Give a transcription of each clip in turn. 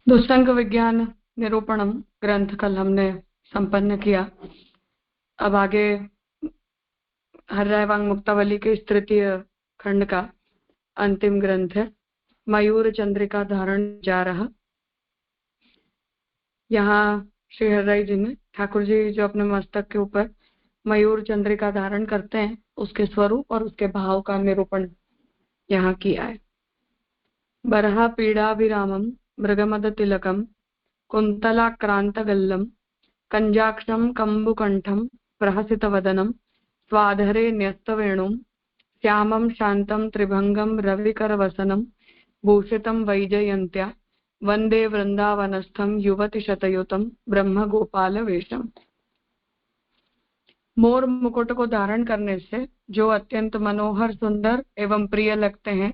दुष्टंग विज्ञान निरूपणम ग्रंथ कल हमने संपन्न किया। अब आगे हर्राय वांग मुक्तावली के इस तृतीय खंड का अंतिम ग्रंथ है मयूर चंद्रिका धारण जा रहा। यहाँ श्री हर्राय जी ने ठाकुर जी जो अपने मस्तक के ऊपर मयूर चंद्रिका धारण करते हैं उसके स्वरूप और उसके भाव का निरूपण यहाँ किया है। बरहा पीड़ाभिरामम मृगमद तिलकम कुंतलाक्रांतगल्लम कंजाक्षम कंबुकंठम प्रहसितवदनम स्वाधरे न्यस्तवेणुम श्यामं शांतं त्रिभंगम रविकरवसनम भूषितं वैजयंत्या वंदे वृंदावनस्थम युवतिशतयुतं ब्रह्मगोपाल वेशम। मोर मुकुट को धारण करने से जो अत्यंत मनोहर सुंदर एवं प्रिय लगते हैं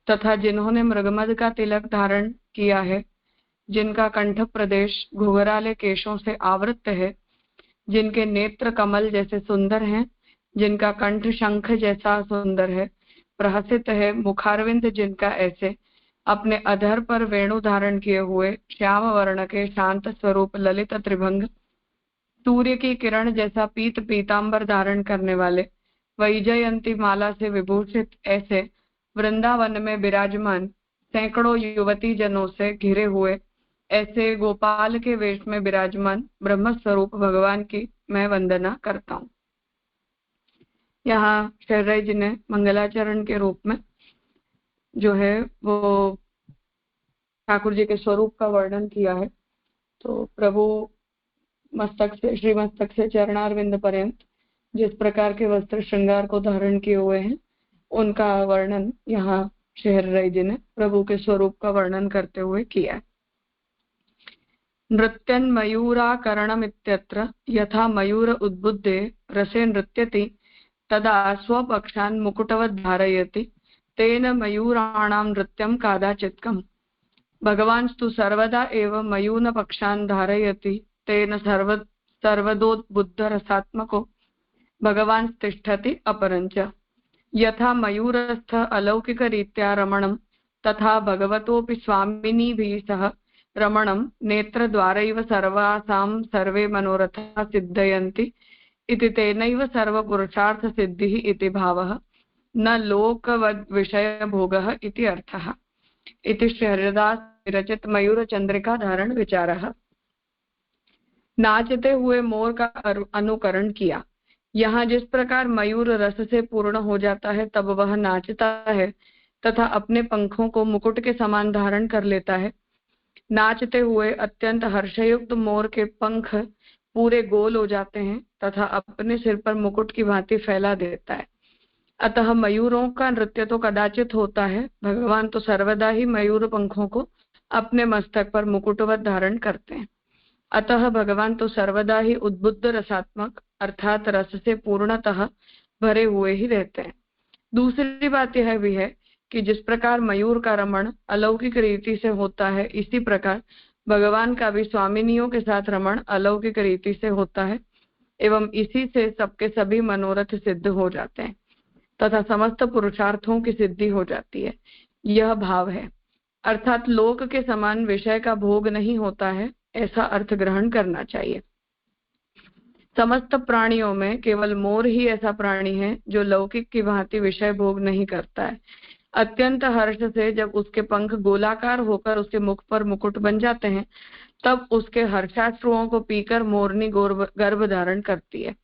तथा जिन्होंने मृगमद का तिलक धारण किया है, जिनका कंठ प्रदेश घुघराले केशों से आवृत है, जिनके नेत्र कमल जैसे सुंदर हैं, जिनका कंठ शंख जैसा सुंदर है, प्रहसित है, मुखारविंद जिनका ऐसे अपने अधर पर वेणु धारण किए हुए श्याम वर्ण के शांत स्वरूप ललित त्रिभंग सूर्य की किरण जैसा पीत पीतांबर धारण करने वाले वैजयंती माला से विभूषित ऐसे वृंदावन में विराजमान सैकड़ों युवती जनों से घिरे हुए ऐसे गोपाल के वेश में विराजमान ब्रह्म स्वरूप भगवान की मैं वंदना करता हूँ। यहाँ शर्राय जी ने मंगलाचरण के रूप में जो है वो ठाकुर जी के स्वरूप का वर्णन किया है। तो प्रभु मस्तक से श्री मस्तक से चरणारविंद पर्यंत जिस प्रकार के वस्त्र श्रृंगार को धारण किए हुए हैं उनका वर्णन यहाँ शर्राय जी ने प्रभु के स्वरूप का वर्णन करते हुए किया। नृत्यन् मयूराकरणमित्यत्र यथा मयूर उद्बुद्धे रसे नृत्यति तदा स्वपक्षान् मुकुटवत् धारयति तेन मयूराणां नृत्यं कादाचित्कम्। भगवानस्तु सर्वदा एव मयून पक्षान् धारयति तेन सर्वदोद्बुद्धरसात्मको भगवान् तिष्ठति अपरञ्च। यथा मयूरस्थ अलौकिकरीत्या रमणं तथा भगवतोऽपि स्वामिनीभिः सह रमणं नेत्रद्वारैव सर्वासां सर्वे मनोरथाः सिद्धयन्ति इति तेनैव सर्वपुरुषार्थसिद्धिः इति भावः न लोकवद्विषयभोगः इति अर्थः। इति श्री हरिदास विरचित मयूर चंद्रिका धारण विचारः। नाचते हुए मोर का अनुकरण किया। यहाँ जिस प्रकार मयूर रस से पूर्ण हो जाता है तब वह नाचता है तथा अपने पंखों को मुकुट के समान धारण कर लेता है। नाचते हुए अत्यंत हर्षयुक्त मोर के पंख पूरे गोल हो जाते हैं तथा अपने सिर पर मुकुट की भांति फैला देता है। अतः मयूरों का नृत्य तो कदाचित होता है, भगवान तो सर्वदा ही मयूर पंखों को अपने मस्तक पर मुकुटवत धारण करते हैं। अतः भगवान तो सर्वदा ही उद्बुद्ध रसात्मक अर्थात रस से पूर्णतः भरे हुए ही रहते हैं। दूसरी बात यह भी है कि जिस प्रकार मयूर का रमण अलौकिक रीति से होता है, इसी प्रकार भगवान का भी स्वामिनियों के साथ रमण अलौकिक रीति से होता है एवं इसी से सबके सभी मनोरथ सिद्ध हो जाते हैं तथा समस्त पुरुषार्थों की सिद्धि हो जाती है। यह भाव है, अर्थात लोक के समान विषय का भोग नहीं होता है, ऐसा अर्थ ग्रहण करना चाहिए। समस्त प्राणियों में केवल मोर ही ऐसा प्राणी है जो लौकिक की भांति विषय भोग नहीं करता है। अत्यंत हर्ष से जब उसके पंख गोलाकार होकर उसके मुख पर मुकुट बन जाते हैं तब उसके हर्षाश्रुओं को पीकर मोरनी गर्भ धारण करती है।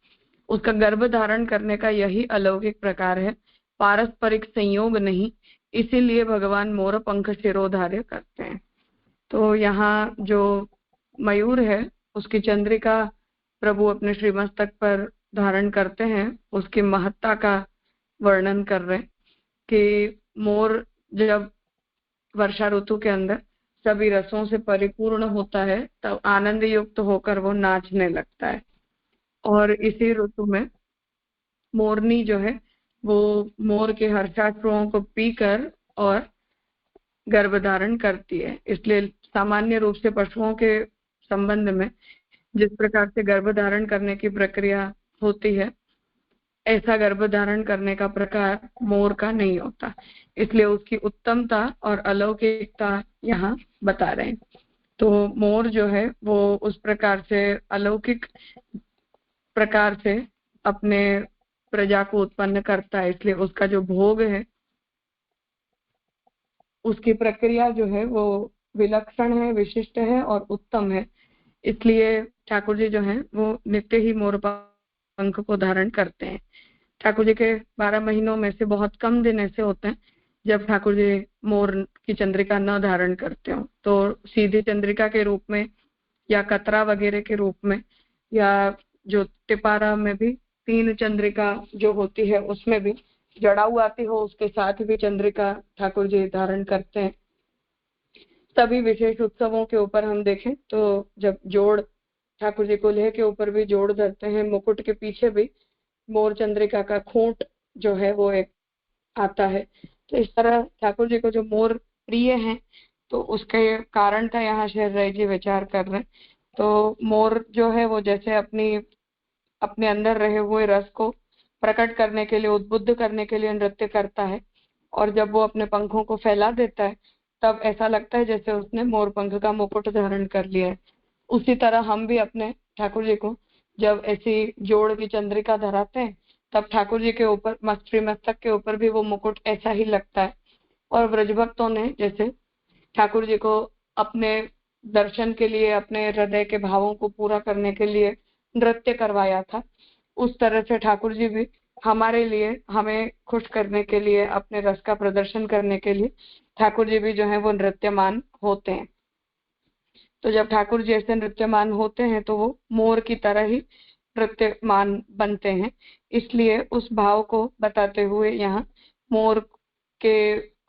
उसका गर्भ धारण करने का यही अलौकिक प्रकार है, पारस्परिक संयोग नहीं, इसीलिए भगवान मोर पंख शिरोधार्य करते हैं। तो यहाँ जो मयूर है उसकी चंद्रिका प्रभु अपने श्रीमस्तक पर धारण करते हैं, उसकी महत्ता का वर्णन कर रहे हैं कि मोर जब वर्षा ऋतु के अंदर सभी रसों से परिपूर्ण होता है तब आनंद युक्त होकर वो नाचने लगता है और इसी ऋतु में मोरनी जो है वो मोर के हर्षाश्रुओं को पीकर और गर्भ धारण करती है। इसलिए सामान्य रूप से पशुओं के संबंध में जिस प्रकार से गर्भ धारण करने की प्रक्रिया होती है ऐसा गर्भ धारण करने का प्रकार मोर का नहीं होता, इसलिए उसकी उत्तमता और अलौकिकता यहाँ बता रहे हैं। तो मोर जो है वो उस प्रकार से अलौकिक प्रकार से अपने प्रजा को उत्पन्न करता है, इसलिए उसका जो भोग है उसकी प्रक्रिया जो है वो विलक्षण है, विशिष्ट है और उत्तम है। इसलिए ठाकुर जी जो हैं वो नित्य ही मोर पंख को धारण करते हैं। ठाकुर जी के 12 महीनों में से बहुत कम दिन ऐसे होते हैं जब ठाकुर जी मोर की चंद्रिका न धारण करते हो, तो सीधी चंद्रिका के रूप में या कतरा वगैरह के रूप में, या जो टिपारा में भी 3 चंद्रिका जो होती है उसमें भी जड़ाऊ आती हो उसके साथ भी चंद्रिका ठाकुर जी धारण करते हैं। सभी विशेष उत्सवों के ऊपर हम देखें तो जब जोड़ ठाकुर जी कुल्हे के ऊपर भी जोड़ धरते हैं, मुकुट के पीछे भी मोर चंद्रिका का खूंट जो है वो एक आता है। तो इस तरह ठाकुर जी को जो मोर प्रिय हैं तो उसके कारण का यहाँ शेर राय जी विचार कर रहे हैं। तो मोर जो है वो जैसे अपने अंदर रहे हुए रस को प्रकट करने के लिए, उद्बुद्ध करने के लिए नृत्य करता है, और जब वो अपने पंखों को फैला देता है तब ऐसा लगता है जैसे उसने मोर पंख का मुकुट धारण कर लिया है। उसी तरह हम भी अपने ठाकुर जी को जब ऐसी जोड़ की चंद्रिका धराते हैं तब ठाकुर जी के ऊपर श्री मस्तक के ऊपर भी वो मुकुट ऐसा ही लगता है। और ब्रजभक्तों ने जैसे ठाकुर जी को अपने दर्शन के लिए, अपने हृदय के भावों को पूरा करने के लिए नृत्य करवाया था, उस तरह से ठाकुर जी भी हमारे लिए, हमें खुश करने के लिए, अपने रस का प्रदर्शन करने के लिए ठाकुर जी भी जो है वो नृत्यमान होते हैं। तो जब ठाकुर जी ऐसे नृत्यमान होते हैं तो वो मोर की तरह ही नृत्यमान बनते हैं। इसलिए उस भाव को बताते हुए यहाँ मोर के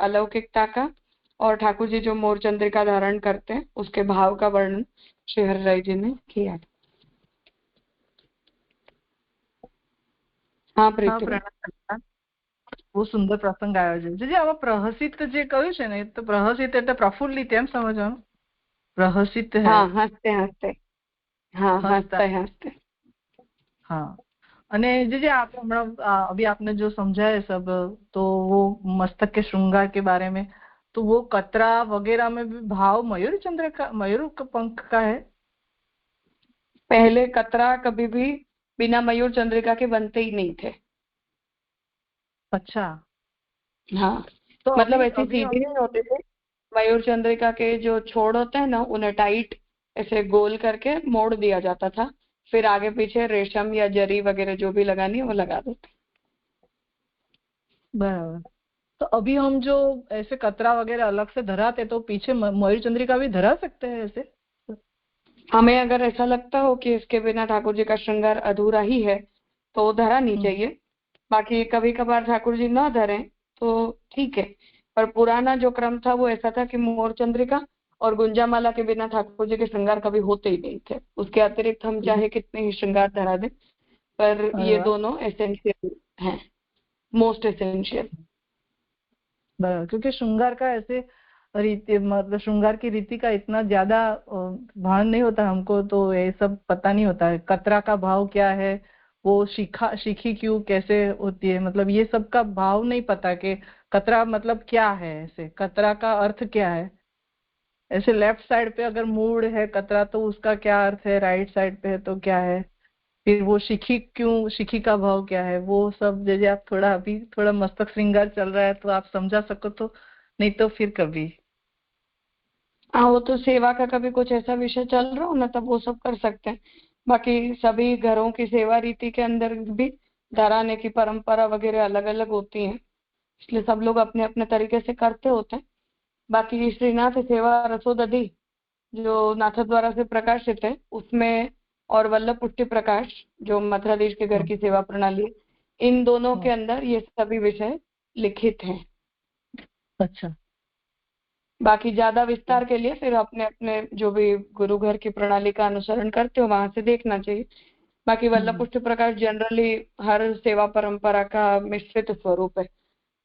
अलौकिकता का और ठाकुर जी जो मोर चंद्रिका धारण करते हैं उसके भाव का वर्णन श्री हरिराय जी ने किया। हाँ प्रीति, પ્રણામ. બહુ સુંદર પ્રસંગ આવ્યો છે જે આમાં પ્રહસિત જે કહ્યું છે ને, તો પ્રહસિત એટલે પ્રફુલ્લિત એમ સમજવાનું. પ્રહસિત है. हाँ हंसते हंसते, हाँ हंसता. हंसते हंसते। हाँ. અને જે आप अभी आपने जो समझा है सब, तो वो मस्तक के श्रृंगार के बारे में, तो वो कतरा वगैरह में भी भाव मयूर चंद्र का, मयूर पंख का है. पहले कतरा कभी भी बिना मयूर चंद्रिका के बनते ही नहीं थे। अच्छा. हाँ, तो मतलब अभी ऐसे अभी सीधे हम. नहीं होते थे। मयूर चंद्रिका के जो छोड़ होते हैं ना उन्हें टाइट ऐसे गोल करके मोड़ दिया जाता था, फिर आगे पीछे रेशम या जरी वगैरह जो भी लगानी है वो लगा देते। बराबर. तो अभी हम जो ऐसे कतरा वगैरह अलग से धराते, तो पीछे मयूर चंद्रिका भी धरा सकते हैं ऐसे. हमें अगर ऐसा लगता हो कि इसके बिना ठाकुर जी का श्रृंगार अधूरा ही है तो धरा नहीं चाहिए। बाकी कभी कभार ठाकुर जी ना धरें तो ठीक है, पर पुराना जो क्रम था वो ऐसा था कि मोर चंद्रिका और गुंजामाला के बिना ठाकुर जी के श्रृंगार कभी होते ही नहीं थे। उसके अतिरिक्त हम चाहे कितने ही श्रृंगार धरा दें, पर अरे ये वाह. दोनों एसेंशियल हैं, मोस्ट एसेंशियल। बराबर, क्योंकि श्रृंगार का ऐसे रीति, मतलब श्रृंगार की रीति का इतना ज्यादा भान नहीं होता हमको, तो ये सब पता नहीं होता है कतरा का भाव क्या है, वो शिखी क्यों कैसे होती है, मतलब ये सब का भाव नहीं पता कि कतरा मतलब क्या है, ऐसे कतरा का अर्थ क्या है. ऐसे लेफ्ट साइड पे अगर मूड है कतरा तो उसका क्या अर्थ है, राइट साइड पे है तो क्या है, फिर वो शिखी क्यों, शिखी का भाव क्या है, वो सब जैसे आप थोड़ा, अभी थोड़ा मस्तक श्रृंगार चल रहा है तो आप समझा सको तो, नहीं तो फिर कभी. हाँ, वो तो सेवा का कभी कुछ ऐसा विषय चल रहा हो ना तब वो सब कर सकते हैं। बाकी सभी घरों की सेवा रीति के अंदर भी धराने की परंपरा वगैरह अलग अलग होती है, इसलिए सब लोग अपने अपने तरीके से करते होते हैं। बाकी श्रीनाथ सेवा रसोदधि जो नाथ द्वारा से प्रकाशित है उसमें, और वल्लभ पुष्टि प्रकाश जो मथुराधीश के घर हम्म, की सेवा प्रणाली है, इन दोनों के हम्म, अंदर ये सभी विषय लिखित हैं। अच्छा. बाकी ज्यादा विस्तार के लिए फिर अपने अपने जो भी गुरु घर की प्रणाली का अनुसरण करते हो वहां से देखना चाहिए। बाकी वल्लभ हम्म, पुष्टि प्रकाश जनरली हर सेवा परंपरा का मिश्रित स्वरूप है,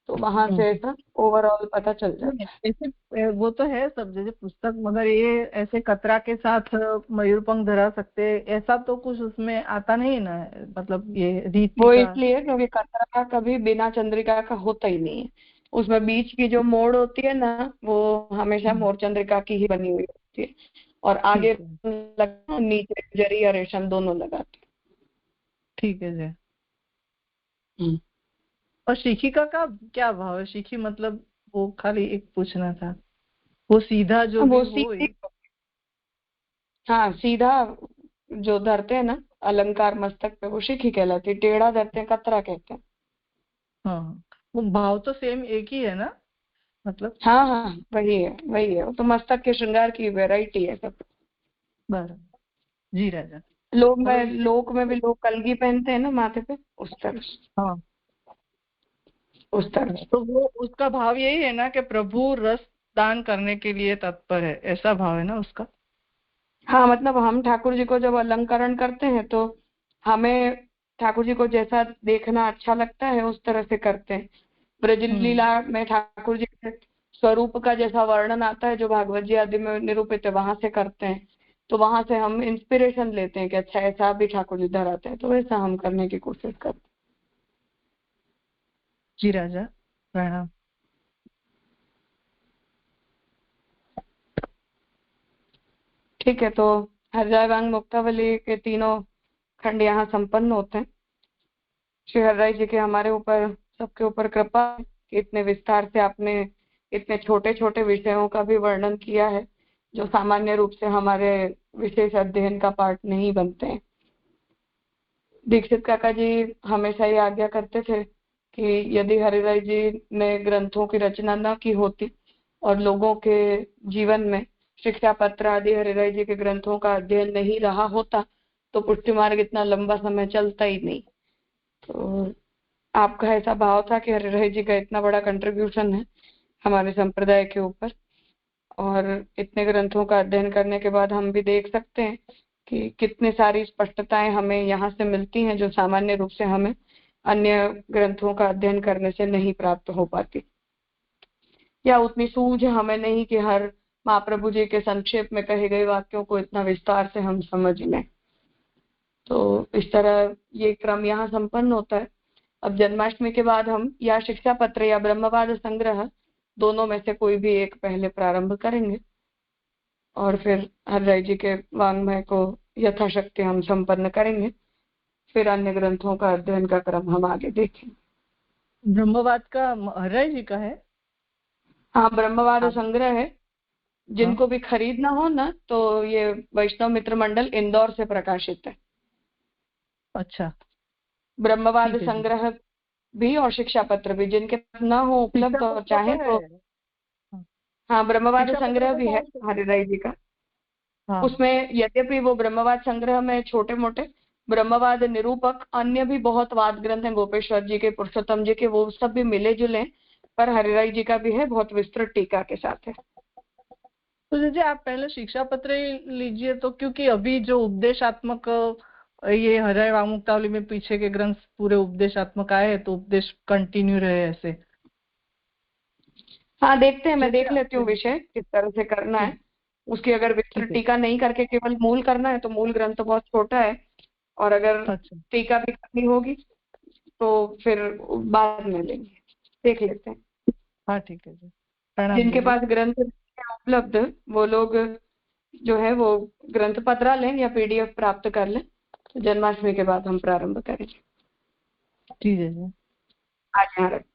तो वहां से हम्म. ऐसा ओवरऑल पता चल नहीं, जाता है। ऐसे वो तो है सब जैसे पुस्तक, मगर ये ऐसे कतरा के साथ मयूर पंख धरा सकते, ऐसा तो कुछ उसमें आता नहीं ना, मतलब ये रीति वो का. इसलिए क्योंकि कतरा कभी बिना चंद्रिका का होता ही नहीं है। उसमें बीच की जो मोड़ होती है ना वो हमेशा हम्म, मोर चंद्रिका की ही बनी हुई होती है, और आगे ठीक है लगा नीचे जरी या रेशम दोनों लगाते ठीक है जी। हैं। और शिखिका का क्या भाव है? शिखी मतलब वो खाली एक पूछना था, वो सीधा जो भी वो हो सीधी, हाँ सीधा जो धरते हैं ना अलंकार मस्तक पे वो शिखी कहलाती है, टेढ़ा धरते हैं कतरा कहते हैं। हाँ, वो भाव तो सेम एक ही है ना, मतलब। हाँ हाँ वही है वही है, वो तो मस्तक के श्रृंगार की वैरायटी है सब। बराबर। जी राजा। मतलब लोक में भी लोग कलगी पहनते हैं ना माथे पे, उस तरह से। हाँ, उस तरह से। तो वो उसका भाव यही है ना कि प्रभु रस दान करने के लिए तत्पर है, ऐसा भाव है ना उसका। हाँ मतलब हम ठाकुर जी को जब अलंकरण करते हैं तो हमें ठाकुर जी को जैसा देखना अच्छा लगता है उस तरह से करते हैं। ब्रज हम्म। लीला में ठाकुर जी के स्वरूप का जैसा वर्णन आता है जो भागवत जी आदि में निरूपित है वहां से करते हैं। तो वहां से हम इंस्पिरेशन लेते हैं कि अच्छा ऐसा भी ठाकुर जी धराते हैं, तो वैसा हम करने की कोशिश करते हैं। जी राजा, प्रणाम। ठीक है, तो हरिराय वांग मुक्तावली के तीनों खंड यहाँ संपन्न होते हैं। श्री हरिराय जी के हमारे ऊपर सबके ऊपर कृपा है कि इतने विस्तार से आपने इतने छोटे छोटे विषयों का भी वर्णन किया है जो सामान्य रूप से हमारे विशेष अध्ययन का पार्ट नहीं बनते हैं। दीक्षित काका जी हमेशा ये आज्ञा करते थे कि यदि हरिराय जी ने ग्रंथों की रचना न की होती और लोगों के जीवन में शिक्षा पत्र आदि हरिराय जी के ग्रंथों का अध्ययन नहीं रहा होता तो पुष्टि मार्ग इतना लंबा समय चलता ही नहीं। तो आपका ऐसा भाव था कि हरिराय जी का इतना बड़ा कंट्रीब्यूशन है हमारे संप्रदाय के ऊपर, और इतने ग्रंथों का अध्ययन करने के बाद हम भी देख सकते हैं कि कितनी सारी स्पष्टताएं हमें यहाँ से मिलती हैं जो सामान्य रूप से हमें अन्य ग्रंथों का अध्ययन करने से नहीं प्राप्त हो पाती, या उतनी सूझ हमें नहीं कि हर महाप्रभु जी के संक्षेप में कहे गए वाक्यों को इतना विस्तार से हम समझ लें। तो इस तरह ये क्रम यहाँ संपन्न होता है। अब जन्माष्टमी के बाद हम या शिक्षा पत्र या ब्रह्मवाद संग्रह दोनों में से कोई भी एक पहले प्रारंभ करेंगे और फिर हरिराय जी के वाङ्मय को यथाशक्ति हम संपन्न करेंगे। फिर अन्य ग्रंथों का अध्ययन का क्रम हम आगे देखेंगे। ब्रह्मवाद का हरिराय जी का है। हाँ ब्रह्मवाद आप। संग्रह है, हाँ। जिनको भी खरीदना हो ना तो ये वैष्णव मित्र मंडल इंदौर से प्रकाशित है। अच्छा। ब्रह्मवाद ठीक है जी। संग्रह भी और शिक्षा पत्र भी, जिनके पास ना हो शिक्षा उपलब्ध और पत्र तो चाहें है। तो। हाँ, हाँ ब्रह्मवाद शिक्षा पत्र संग्रह तो भी है बहुत है। हरिराय जी का। हाँ। उसमें यद्यपि वो ब्रह्मवाद संग्रह में छोटे मोटे ब्रह्मवाद निरूपक अन्य भी बहुत वाद ग्रंथ हैं, गोपेश्वर जी के, पुरुषोत्तम जी के, वो सब भी मिले जुले हैं, पर हरिराय जी का भी है, बहुत विस्तृत टीका के साथ है। तो जैसे आप पहले शिक्षा पत्र ही लीजिए, तो क्योंकि अभी जो उपदेशात्मक ये हरिराय वांग मुक्तावली में पीछे के ग्रंथ पूरे उपदेशात्मक आए हैं, तो उपदेश कंटिन्यू रहे ऐसे। हाँ देखते हैं, मैं जैसे देख लेती हूँ विषय किस तरह से करना है। ठीक। उसकी अगर विस्तृत ठीक है। टीका नहीं करके केवल मूल करना है तो मूल ग्रंथ तो बहुत छोटा है, और अगर अच्छा। टीका भी करनी होगी तो फिर बाद में लेंगे, देख लेते हैं। हाँ ठीक है जी। प्रणाम जिनके दीदी। पास ग्रंथ उपलब्ध वो लोग जो है वो ग्रंथ पत्रा लें या पीडीएफ प्राप्त कर लें, तो जन्माष्टमी के बाद हम प्रारंभ करेंगे। ठीक है जी। आज यहाँ रखते हैं।